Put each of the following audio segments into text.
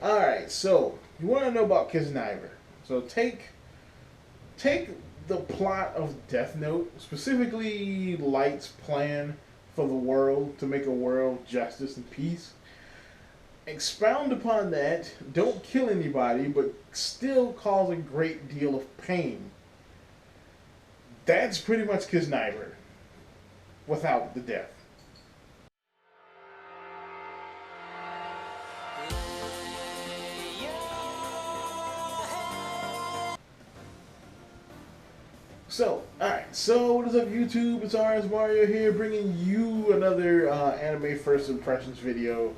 Alright, so you want to know about Kiznaiver. So take the plot of Death Note, specifically Light's plan for the world to make a world justice and peace. Expound upon that, don't kill anybody, but still cause a great deal of pain. That's pretty much Kiznaiver without the death. Alright, so what is up YouTube? It's RSMario here bringing you another anime first impressions video.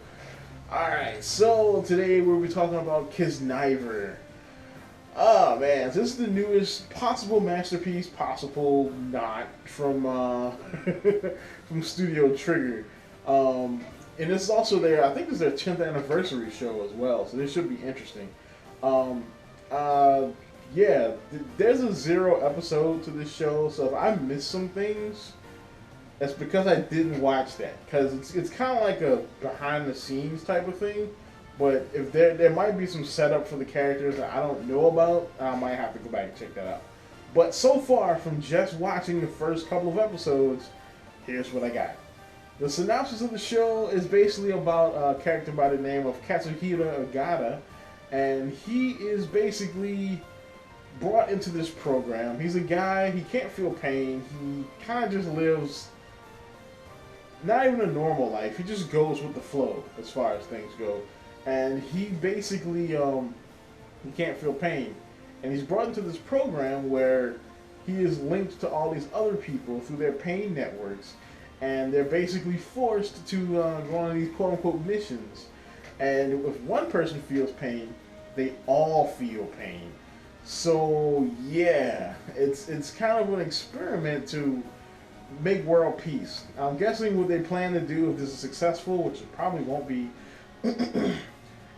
Alright, so today we'll be talking about Kiznaiver. Oh man, this is the newest possible masterpiece, possible not, from from Studio Trigger. And this is also I think this is their 10th anniversary show as well, so this should be interesting. Yeah, there's a 0 episode to this show, so if I missed some things, that's because I didn't watch that. Because it's kind of like a behind-the-scenes type of thing, but if there might be some setup for the characters that I don't know about, I might have to go back and check that out. But so far, from just watching the first couple of episodes, here's what I got. The synopsis of the show is basically about a character by the name of Katsuhira Ogata, and he is basically brought into this program. He's a guy, he can't feel pain, he kind of just lives not even a normal life, he just goes with the flow as far as things go. And he basically, he can't feel pain. And he's brought into this program where he is linked to all these other people through their pain networks. And they're basically forced to go on these quote-unquote missions. And if one person feels pain, they all feel pain. So yeah, it's kind of an experiment to make world peace. I'm guessing what they plan to do if this is successful, which it probably won't be,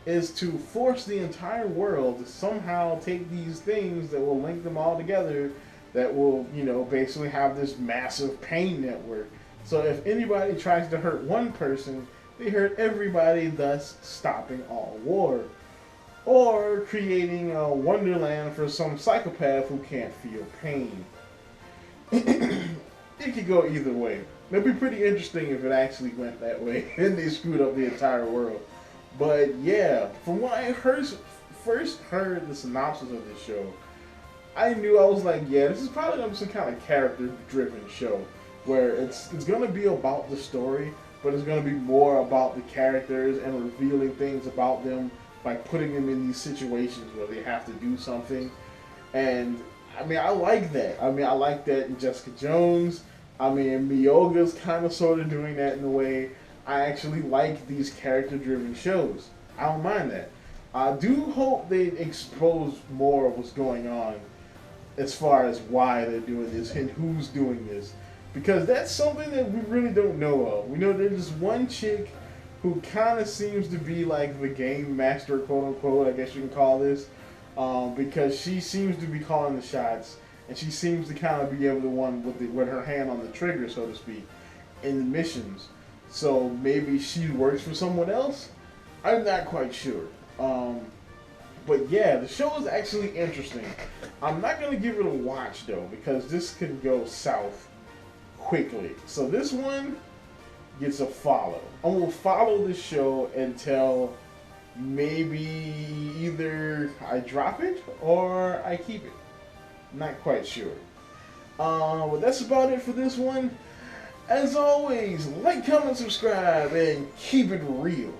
is to force the entire world to somehow take these things that will link them all together, that will, you know, basically have this massive pain network. So if anybody tries to hurt one person, they hurt everybody, thus stopping all war. Or creating a wonderland for some psychopath who can't feel pain. It could go either way. It'd be pretty interesting if it actually went that way and they screwed up the entire world. But yeah, from when I first heard the synopsis of this show, I knew, I was like, yeah, this is probably going to be some kind of character-driven show, where it's going to be about the story, but it's going to be more about the characters and revealing things about them, by putting them in these situations where they have to do something. And I mean, I like that. I mean, I like that in Jessica Jones. I mean, Miyoga's kind of sort of doing that in a way. I actually like these character-driven shows. I don't mind that. I do hope they expose more of what's going on as far as why they're doing this and who's doing this. Because that's something that we really don't know of. We know there's this one chick who kind of seems to be like the game master, quote unquote, I guess you can call this, because she seems to be calling the shots, and she seems to kind of be able to one with her hand on the trigger, so to speak, in the missions. So maybe she works for someone else? I'm not quite sure. But yeah, the show is actually interesting. I'm not going to give it a watch though, because this could go south quickly. So this one gets a follow. I will follow this show until maybe either I drop it or I keep it. Not quite sure. But that's about it for this one. As always, like, comment, subscribe, and keep it real.